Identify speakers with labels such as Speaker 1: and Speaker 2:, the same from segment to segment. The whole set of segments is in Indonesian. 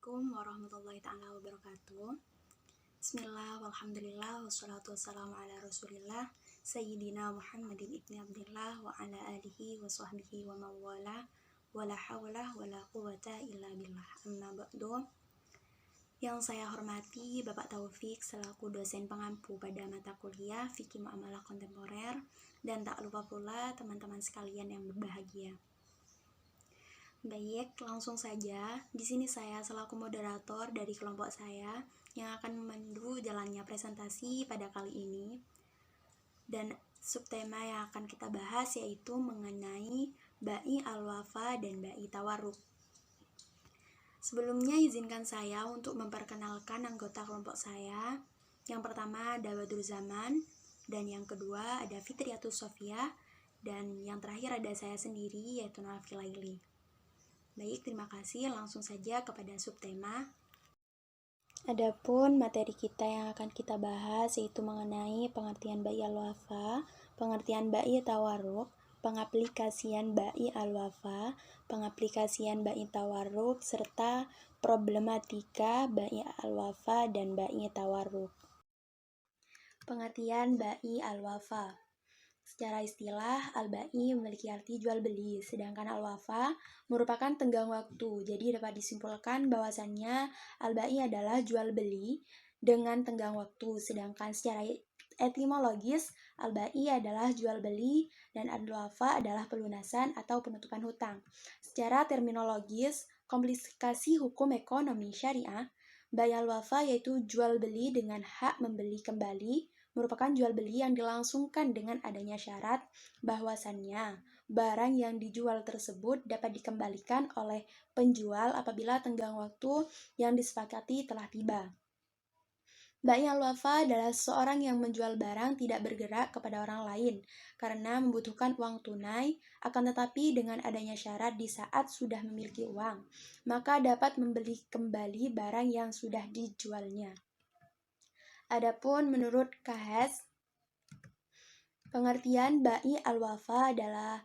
Speaker 1: Assalamualaikum warahmatullahi ta'ala wabarakatuh. Bismillah, walhamdulillah, wassalatu wassalamu ala rasulillah Sayyidina Muhammadin ibni Abdillah wa ala alihi wa sahbihi wa mawala wa la hawla wa la quwata illa billah. Amma ba'du. Yang saya hormati Bapak Taufik selaku dosen pengampu pada mata kuliah Fikih Muamalah Kontemporer, dan tak lupa pula teman-teman sekalian yang berbahagia. Baik, langsung saja. Di sini saya selaku moderator dari kelompok saya yang akan memandu jalannya presentasi pada kali ini. Dan subtema yang akan kita bahas yaitu mengenai Ba'i al-Wafa dan Ba'i Tawarruk. Sebelumnya izinkan saya untuk memperkenalkan anggota kelompok saya. Yang pertama ada Badrul Zaman, dan yang kedua ada Fitriatus Sofia, dan yang terakhir ada saya sendiri yaitu Nalfi Laili. Baik, terima kasih. Langsung saja kepada subtema. Adapun materi kita yang akan kita bahas yaitu mengenai pengertian Ba'i al-Wafa, pengertian Ba'i Tawarruk, pengaplikasian Ba'i al-Wafa, pengaplikasian Ba'i Tawarruk, serta problematika Ba'i al-Wafa dan Ba'i Tawarruk. Pengertian Ba'i al-Wafa. Secara istilah, al-ba'i memiliki arti jual beli, sedangkan al-wafa merupakan tenggang waktu. Jadi dapat disimpulkan bahwasannya al-ba'i adalah jual beli dengan tenggang waktu, sedangkan secara etimologis al-ba'i adalah jual beli dan al-wafa adalah pelunasan atau penutupan hutang. Secara terminologis, komplikasi hukum ekonomi syariah, ba'i al-wafa yaitu jual beli dengan hak membeli kembali, merupakan jual beli yang dilangsungkan dengan adanya syarat bahwasannya barang yang dijual tersebut dapat dikembalikan oleh penjual apabila tenggang waktu yang disepakati telah tiba. Ba'i al-Wafa adalah seorang yang menjual barang tidak bergerak kepada orang lain karena membutuhkan uang tunai, akan tetapi dengan adanya syarat di saat sudah memiliki uang, maka dapat membeli kembali barang yang sudah dijualnya. Adapun menurut Kahes, pengertian Ba'i al-Wafa adalah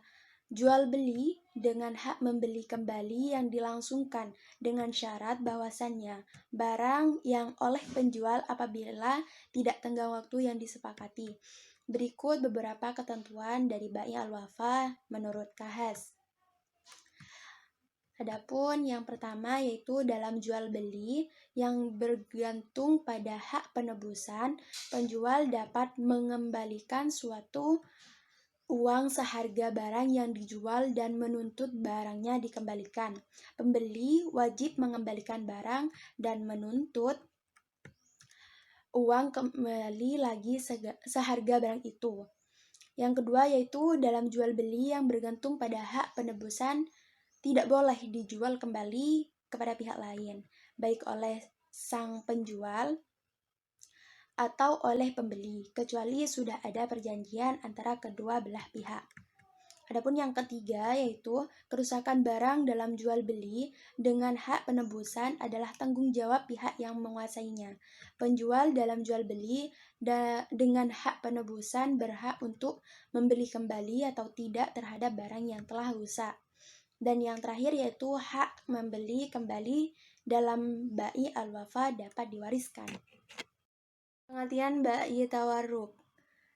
Speaker 1: jual beli dengan hak membeli kembali yang dilangsungkan dengan syarat bahwasannya barang yang oleh penjual apabila tidak tenggang waktu yang disepakati. Berikut beberapa ketentuan dari Ba'i al-Wafa menurut Kahes. Adapun yang pertama yaitu dalam jual beli yang bergantung pada hak penebusan, penjual dapat mengembalikan suatu uang seharga barang yang dijual dan menuntut barangnya dikembalikan. Pembeli wajib mengembalikan barang dan menuntut uang kembali lagi seharga barang itu. Yang kedua yaitu dalam jual beli yang bergantung pada hak penebusan, tidak boleh dijual kembali kepada pihak lain, baik oleh sang penjual atau oleh pembeli, kecuali sudah ada perjanjian antara kedua belah pihak. Adapun yang ketiga yaitu kerusakan barang dalam jual beli dengan hak penebusan adalah tanggung jawab pihak yang menguasainya. Penjual dalam jual beli dengan hak penebusan berhak untuk membeli kembali atau tidak terhadap barang yang telah rusak. Dan yang terakhir yaitu hak membeli kembali dalam Ba'i al-Wafa dapat diwariskan. Pengertian Ba'i Tawarruk.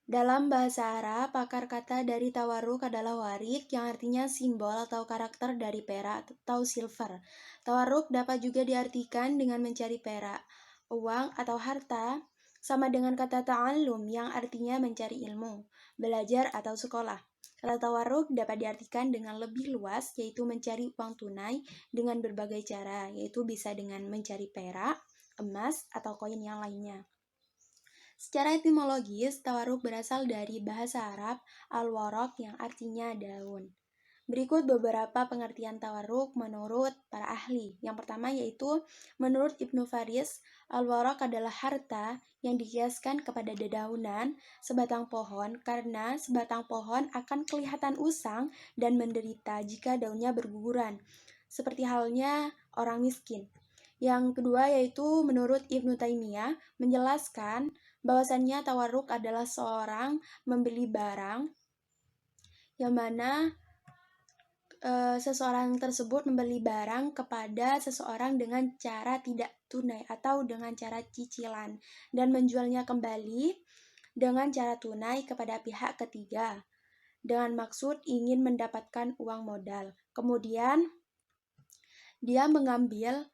Speaker 1: Dalam bahasa Arab, akar kata dari tawarruk adalah warik yang artinya simbol atau karakter dari perak atau silver. Tawarruk dapat juga diartikan dengan mencari perak, uang atau harta, sama dengan kata ta'allum yang artinya mencari ilmu, belajar atau sekolah. Kata tawarruk dapat diartikan dengan lebih luas, yaitu mencari uang tunai dengan berbagai cara, yaitu bisa dengan mencari perak, emas, atau koin yang lainnya. Secara etimologis, tawarruk berasal dari bahasa Arab al-waraq yang artinya daun. Berikut beberapa pengertian tawarruk menurut para ahli. Yang pertama yaitu, menurut Ibnu Faris, al-waraq adalah harta yang dikiaskan kepada dedaunan sebatang pohon karena sebatang pohon akan kelihatan usang dan menderita jika daunnya berguguran, seperti halnya orang miskin. Yang kedua yaitu, menurut Ibnu Taimiyah menjelaskan bahwasannya tawarruk adalah seorang membeli barang yang mana seseorang tersebut membeli barang kepada seseorang dengan cara tidak tunai atau dengan cara cicilan dan menjualnya kembali dengan cara tunai kepada pihak ketiga dengan maksud ingin mendapatkan uang modal. Kemudian dia mengambil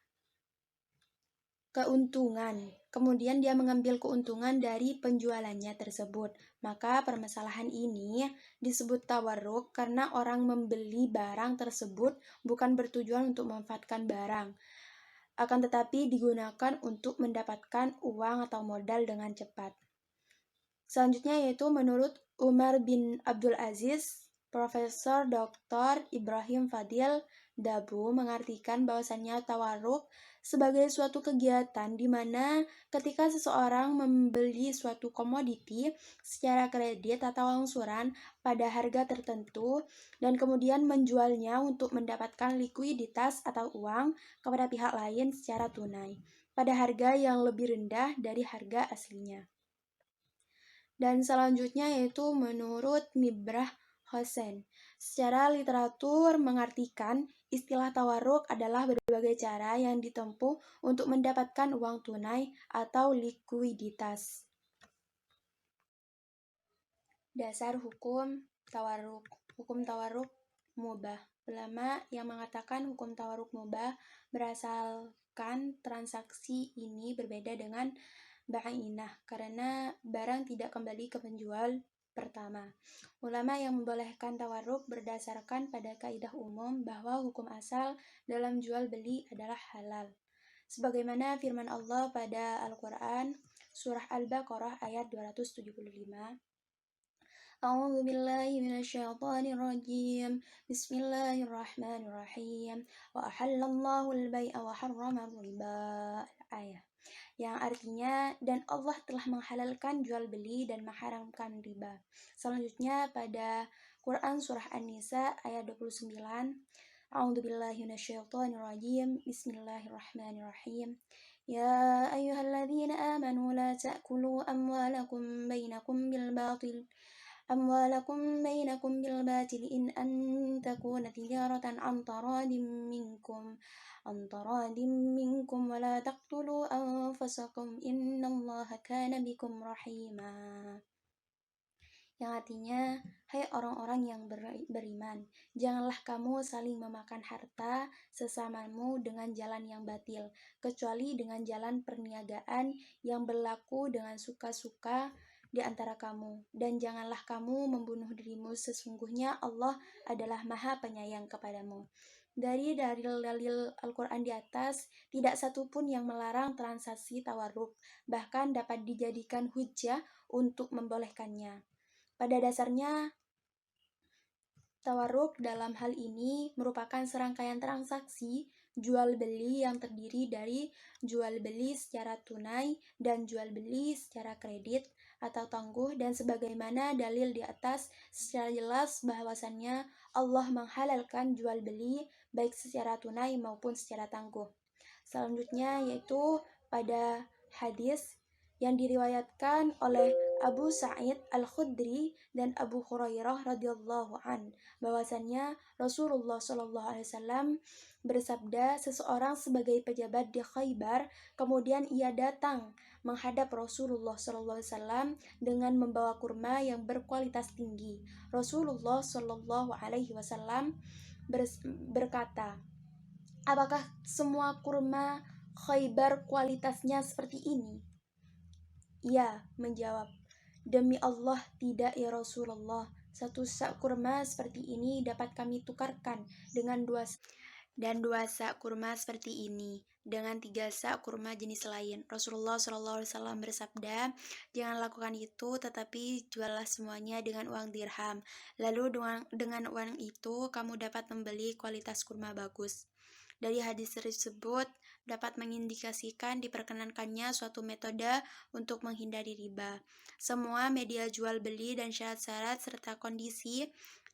Speaker 1: keuntungan dari penjualannya tersebut. Maka permasalahan ini disebut tawarruk karena orang membeli barang tersebut bukan bertujuan untuk memanfaatkan barang, akan tetapi digunakan untuk mendapatkan uang atau modal dengan cepat. Selanjutnya yaitu menurut Umar bin Abdul Aziz, Profesor Dr. Ibrahim Fadil Dabu mengartikan bahwasannya tawarruk sebagai suatu kegiatan di mana ketika seseorang membeli suatu komoditi secara kredit atau angsuran pada harga tertentu dan kemudian menjualnya untuk mendapatkan likuiditas atau uang kepada pihak lain secara tunai pada harga yang lebih rendah dari harga aslinya. Dan selanjutnya yaitu menurut Mibrah Hossein. Secara literatur mengartikan istilah tawarruk adalah berbagai cara yang ditempuh untuk mendapatkan uang tunai atau likuiditas. Dasar hukum tawarruk. Hukum tawarruk mubah. Ulama yang mengatakan hukum tawarruk mubah berasalkan transaksi ini berbeda dengan ba'inah karena barang tidak kembali ke penjual pertama. Ulama yang membolehkan tawarruk berdasarkan pada kaidah umum bahwa hukum asal dalam jual beli adalah halal. Sebagaimana firman Allah pada Al-Quran, surah Al-Baqarah ayat 275. A'udzu billahi minasyaitonir rajim. Bismillahirrahmanirrahim. Wa ahallallahu al-bai'a wa harrama riba. Ayat yang artinya dan Allah telah menghalalkan jual beli dan mengharamkan riba. Selanjutnya pada Quran surah An-Nisa ayat 29. A'udzubillahi minasyaitonirrajim. Bismillahirrahmanirrahim. Ya ayyuhalladzina amanu la ta'kulu amwalakum bainakum bil batil in an takuna tijaratan an taradin minkum wa la taqtulu anfusakum innallaha kana bikum rahima. Yang artinya, hai orang-orang yang beriman, janganlah kamu saling memakan harta sesamamu dengan jalan yang batil, kecuali dengan jalan perniagaan yang berlaku dengan suka-suka di antara kamu. Dan janganlah kamu membunuh dirimu, sesungguhnya Allah adalah Maha Penyayang kepadamu. Dari dalil-dalil Al-Quran di atas, tidak satu pun yang melarang transaksi tawarruk, bahkan dapat dijadikan hujjah untuk membolehkannya. Pada dasarnya, tawarruk dalam hal ini merupakan serangkaian transaksi jual beli yang terdiri dari jual beli secara tunai dan jual beli secara kredit atau tangguh, dan sebagaimana dalil di atas secara jelas bahwasannya Allah menghalalkan jual beli baik secara tunai maupun secara tangguh. Selanjutnya yaitu pada hadis yang diriwayatkan oleh Abu Sa'id Al-Khudri dan Abu Hurairah radhiyallahu an bahwasannya Rasulullah SAW bersabda, seseorang sebagai pejabat di Khaybar, kemudian ia datang menghadap Rasulullah SAW dengan membawa kurma yang berkualitas tinggi. Rasulullah SAW berkata, apakah semua kurma Khaybar kualitasnya seperti ini? Ia menjawab, demi Allah tidak ya Rasulullah, satu sak kurma seperti ini dapat kami tukarkan dengan dua sak kurma seperti ini dengan 3 sak kurma jenis lain. Rasulullah SAW bersabda, jangan lakukan itu, tetapi juallah semuanya dengan uang dirham. Lalu dengan uang itu kamu dapat membeli kualitas kurma bagus. Dari hadis tersebut dapat mengindikasikan diperkenankannya suatu metode untuk menghindari riba. Semua media jual beli dan syarat-syarat serta kondisi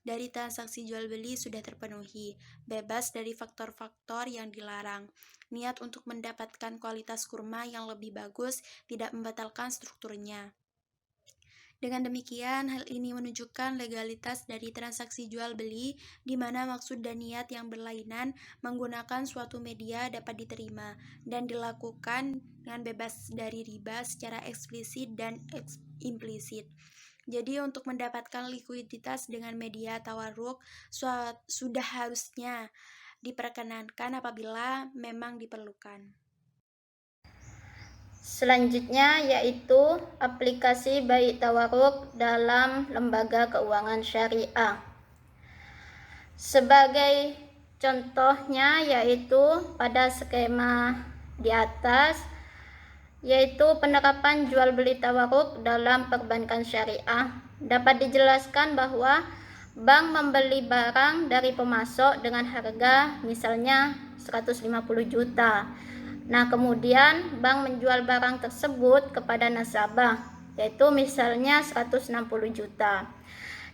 Speaker 1: dari transaksi jual beli sudah terpenuhi, bebas dari faktor-faktor yang dilarang. Niat untuk mendapatkan kualitas kurma yang lebih bagus tidak membatalkan strukturnya. Dengan demikian, hal ini menunjukkan legalitas dari transaksi jual beli, di mana maksud dan niat yang berlainan menggunakan suatu media dapat diterima dan dilakukan dengan bebas dari riba secara eksplisit dan implisit. Jadi untuk mendapatkan likuiditas dengan media tawarruk sudah harusnya diperkenankan apabila memang diperlukan.
Speaker 2: Selanjutnya yaitu aplikasi bai tawarruk dalam lembaga keuangan syariah. Sebagai contohnya yaitu pada skema di atas, yaitu penerapan jual beli tawarruk dalam perbankan syariah. Dapat dijelaskan bahwa bank membeli barang dari pemasok dengan harga misalnya 150 juta. Nah, kemudian bank menjual barang tersebut kepada nasabah, yaitu misalnya 160 juta.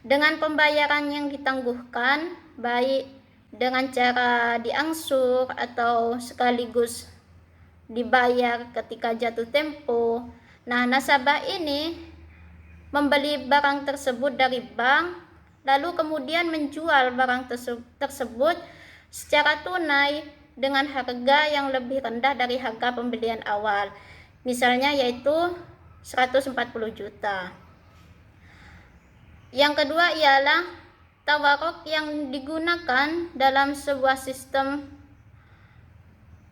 Speaker 2: Dengan pembayaran yang ditangguhkan, baik dengan cara diangsur atau sekaligus dibayar ketika jatuh tempo. Nah, nasabah ini membeli barang tersebut dari bank, lalu kemudian menjual barang tersebut secara tunai dengan harga yang lebih rendah dari harga pembelian awal, misalnya yaitu 140 juta. Yang kedua ialah tawarruk yang digunakan dalam sebuah sistem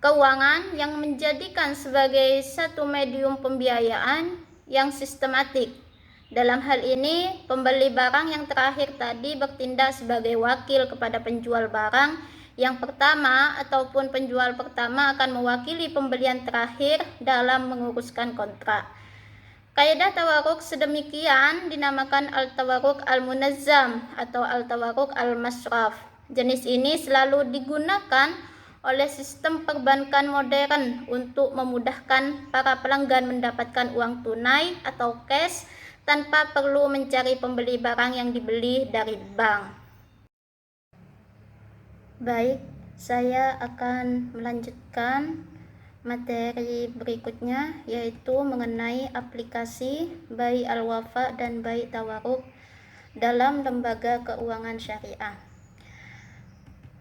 Speaker 2: keuangan yang menjadikan sebagai satu medium pembiayaan yang sistematik. Dalam hal ini, pembeli barang yang terakhir tadi bertindak sebagai wakil kepada penjual barang yang pertama ataupun penjual pertama akan mewakili pembelian terakhir dalam menguruskan kontrak. Kaidah tawarruk sedemikian dinamakan al-tawarruk al-munazzam atau al-tawarruk al-masraf. Jenis ini selalu digunakan oleh sistem perbankan modern untuk memudahkan para pelanggan mendapatkan uang tunai atau cash tanpa perlu mencari pembeli barang yang dibeli dari bank. Baik, saya akan melanjutkan materi berikutnya, yaitu mengenai aplikasi bai al-wafa dan bai tawarruk dalam lembaga keuangan syariah.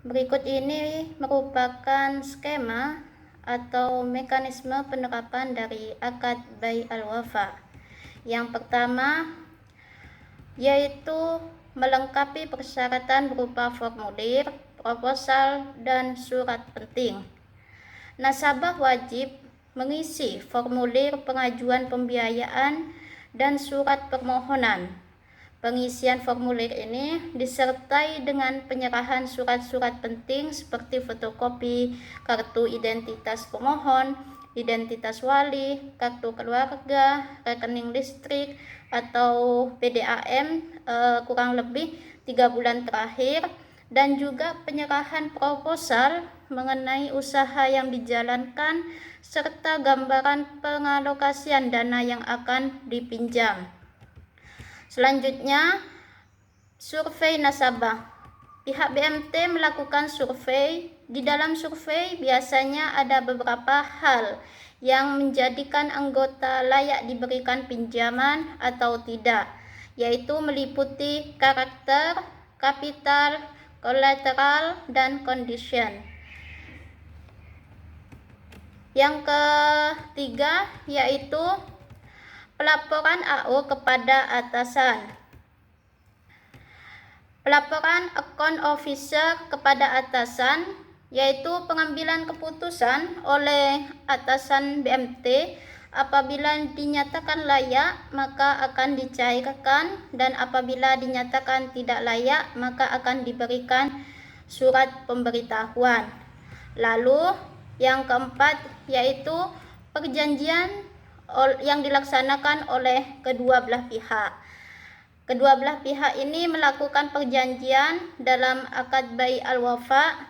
Speaker 2: Berikut ini merupakan skema atau mekanisme penerapan dari akad bai al-wafa. Yang pertama yaitu melengkapi persyaratan berupa formulir, proposal, dan surat penting. Nasabah wajib mengisi formulir pengajuan pembiayaan dan surat permohonan. Pengisian formulir ini disertai dengan penyerahan surat-surat penting seperti fotokopi kartu identitas pemohon, identitas wali, kartu keluarga, rekening listrik atau PDAM kurang lebih 3 bulan terakhir, dan juga penyerahan proposal mengenai usaha yang dijalankan serta gambaran pengalokasian dana yang akan dipinjam. Selanjutnya, survei nasabah. Pihak BMT melakukan survei. Di dalam survei biasanya ada beberapa hal yang menjadikan anggota layak diberikan pinjaman atau tidak, yaitu meliputi karakter, kapital, kolateral, dan condition. Yang ketiga yaitu pelaporan AO kepada atasan. Pelaporan account officer kepada atasan yaitu pengambilan keputusan oleh atasan BMT. Apabila dinyatakan layak maka akan dicairkan, dan apabila dinyatakan tidak layak maka akan diberikan surat pemberitahuan. Lalu yang keempat yaitu perjanjian yang dilaksanakan oleh kedua belah pihak. Kedua belah pihak ini melakukan perjanjian dalam akad bai al-wafa.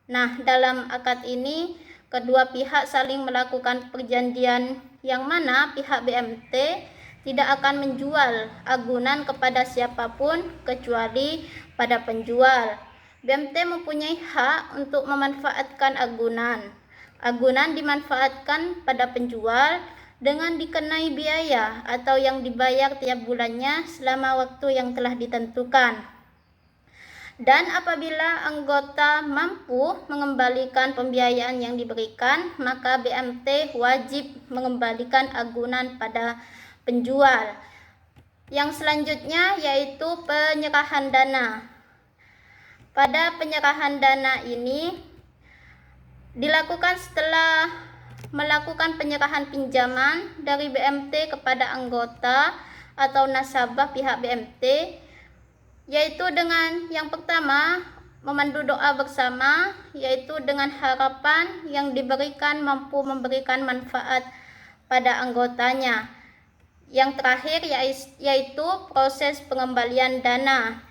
Speaker 2: Nah, dalam akad ini kedua pihak saling melakukan perjanjian yang mana pihak BMT tidak akan menjual agunan kepada siapapun kecuali pada penjual. BMT mempunyai hak untuk memanfaatkan agunan. Agunan dimanfaatkan pada penjual dengan dikenai biaya atau yang dibayar tiap bulannya selama waktu yang telah ditentukan. Dan apabila anggota mampu mengembalikan pembiayaan yang diberikan, maka BMT wajib mengembalikan agunan pada penjual. Yang selanjutnya yaitu penyerahan dana. Pada penyerahan dana ini dilakukan setelah melakukan penyerahan pinjaman dari BMT kepada anggota atau nasabah pihak BMT, yaitu dengan yang pertama memandu doa bersama, yaitu dengan harapan yang diberikan mampu memberikan manfaat pada anggotanya. Yang terakhir yaitu proses pengembalian dana,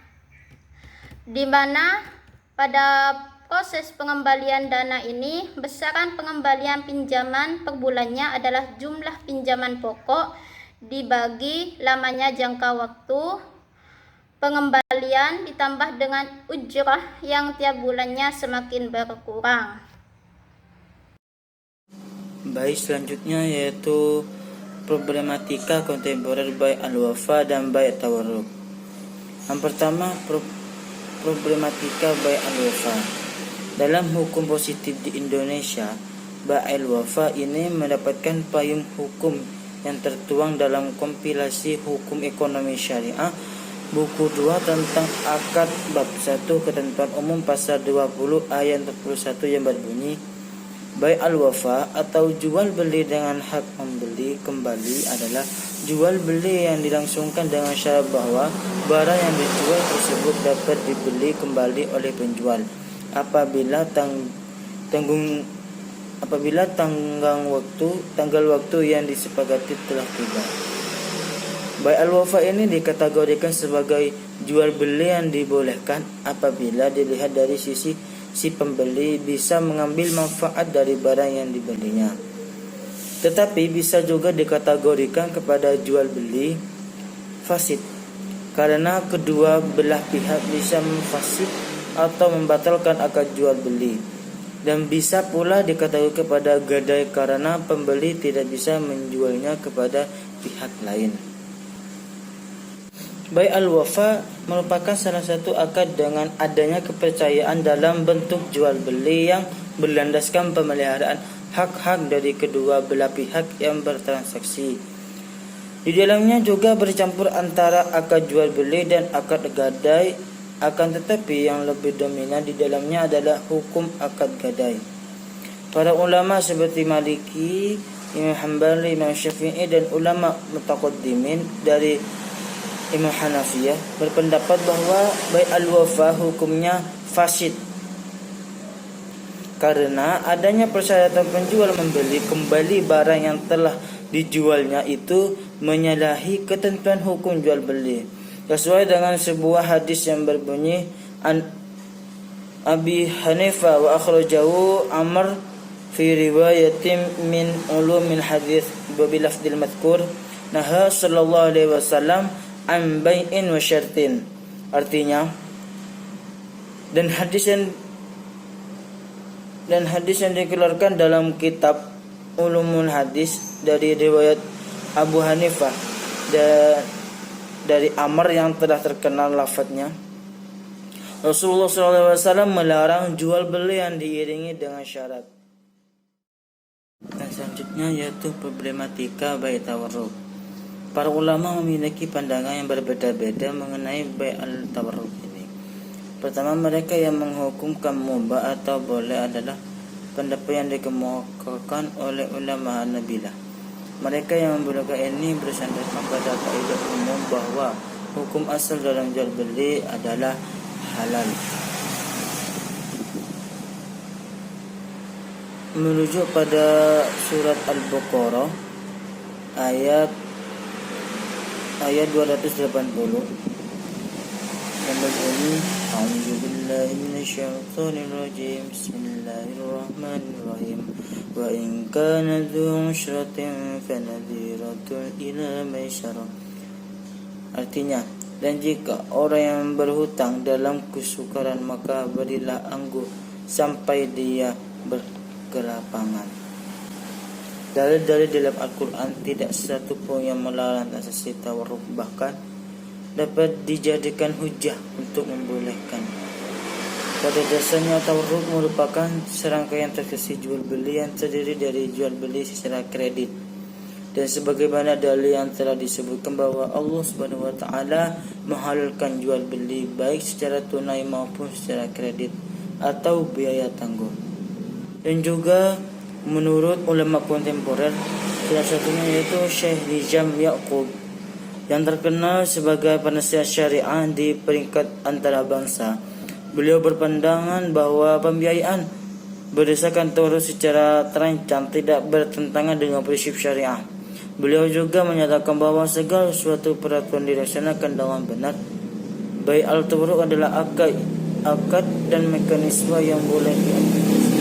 Speaker 2: di mana pada proses pengembalian dana ini besaran pengembalian pinjaman per bulannya adalah jumlah pinjaman pokok dibagi lamanya jangka waktu pengembalian ditambah dengan ujrah yang tiap bulannya semakin berkurang.
Speaker 3: Baik, selanjutnya yaitu problematika kontemporer baik al-wafa dan baik tawarruk. Yang pertama, problematika baik al-wafa. Dalam hukum positif di Indonesia, baik al-wafa ini mendapatkan payung hukum yang tertuang dalam kompilasi hukum ekonomi syariah buku 2 tentang akad bab 1 ketentuan umum pasal 20 ayat 41 yang berbunyi, baik al-wafa atau jual beli dengan hak membeli kembali adalah jual beli yang dilangsungkan dengan syarat bahwa barang yang dijual tersebut dapat dibeli kembali oleh penjual apabila tanggal waktu yang disepakati telah tiba. Baik al-wafa ini dikategorikan sebagai jual beli yang dibolehkan apabila dilihat dari sisi si pembeli bisa mengambil manfaat dari barang yang dibelinya. Tetapi bisa juga dikategorikan kepada jual beli fasid, karena kedua belah pihak bisa memfasid atau membatalkan akad jual beli. Dan bisa pula dikategorikan kepada gadai karena pembeli tidak bisa menjualnya kepada pihak lain. Baik al-wafa merupakan salah satu akad dengan adanya kepercayaan dalam bentuk jual beli yang berlandaskan pemeliharaan hak-hak dari kedua belah pihak yang bertransaksi. Di dalamnya juga bercampur antara akad jual beli dan akad gadai, akan tetapi yang lebih dominan di dalamnya adalah hukum akad gadai. Para ulama seperti Maliki, Imam Hambali, Imam Syafi'i dan ulama mutaqaddimin dari Imam Hanafiyah berpendapat bahwa baik al-wafa hukumnya fasid karena adanya persyaratan penjual membeli kembali barang yang telah dijualnya itu menyalahi ketentuan hukum jual beli, sesuai dengan sebuah hadis yang berbunyi an Abi Hanifah wa akhrajahu Amr fi riwayatin min ulumil hadis bilafdil madhkur naha sallallahu alaihi wasallam an bai'in wa syartin. Artinya, dan hadis yang dikeluarkan dalam kitab Ulumul Hadis dari riwayat Abu Hanifah dan dari Amr yang telah terkenal lafadznya, Rasulullah SAW melarang jual beli yang diiringi dengan syarat. Dan selanjutnya yaitu problematika bai' tawarruk. Para ulama memiliki pandangan yang berbeda-beda mengenai bai' al-tawarruk ini. Pertama, mereka yang menghukumkan mubah atau boleh adalah pendapat yang dikemukakan oleh ulama Hanabilah. Mereka yang membolehkan ini bersandarkan pada kaidah umum bahwa hukum asal dalam jual beli adalah halal. Merujuk pada surat Al-Baqarah ayat 280 yang berbunyi, A'udzubillahi minasyaitonirrajim, Bismillahirrahmanirrahim, wa in kana dzu usratin fanadhiratun ila maisarah. Artinya, dan jika orang yang berhutang dalam kesukaran maka berilah anggur sampai dia berkelapangan. Dalil-dalil dalam Al-Quran tidak satu pun yang melarang transaksi tawarruk, bahkan dapat dijadikan hujah untuk membolehkan. Pada dasarnya tawarruk merupakan serangkaian transaksi jual beli yang terdiri dari jual beli secara kredit. Dan sebagaimana dalil yang telah disebutkan bahwa Allah Subhanahu wa taala menghalalkan jual beli baik secara tunai maupun secara kredit atau biaya tanggung. Dan juga menurut ulama kontemporer, salah satunya yaitu Syekh Nizam Yaqub yang terkenal sebagai penasihat syariah di peringkat antarabangsa. Beliau berpandangan bahwa pembiayaan berdasarkan tawarruk secara terancam tidak bertentangan dengan prinsip syariah. Beliau juga menyatakan bahwa segala suatu peraturan dilaksanakan dengan benar. Baik al-tawarruk adalah akad dan mekanisme yang boleh diaplikasi.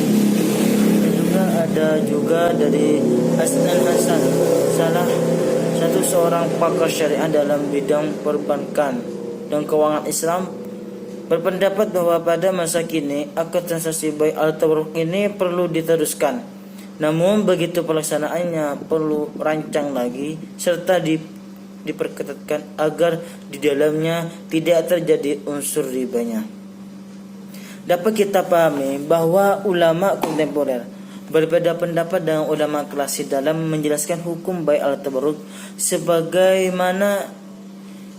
Speaker 3: Ada juga dari Asnan Hasan, salah satu seorang pakar syariah dalam bidang perbankan dan keuangan Islam, berpendapat bahwa pada masa kini akad transaksi bai al-tawarruk ini perlu diteruskan. Namun begitu pelaksanaannya perlu rancang lagi serta diperketatkan agar di dalamnya tidak terjadi unsur ribanya. Dapat kita pahami bahwa ulama kontemporer berbeda pendapat dengan ulama klasik dalam menjelaskan hukum bai al-tawarruk sebagaimana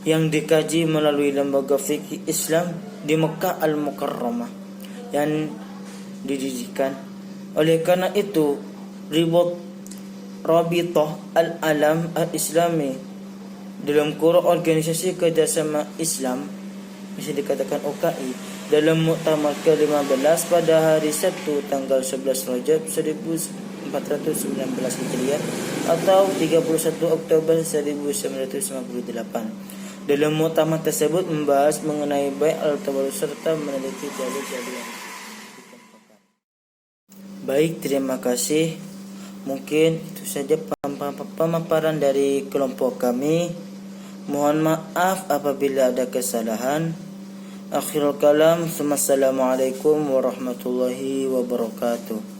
Speaker 3: yang dikaji melalui lembaga fikih Islam di Mekah Al-Mukarramah yang didirikan. Oleh karena itu, Rabithah Al-Alam Al-Islami dalam kurung organisasi kerjasama Islam, bisa dikatakan OKI, dalam muktamar ke-15 pada hari Sabtu tanggal 11 Rajab 1419 Hijriah atau 31 Oktober 1958. Dalam muktamar tersebut membahas mengenai bai al-tawarruk serta meneliti dalil-dalil yang dikemukakan. Baik, terima kasih. Mungkin itu saja pemaparan dari kelompok kami. Mohon maaf apabila ada kesalahan. Akhirul kalam, assalamualaikum warahmatullahi wabarakatuh.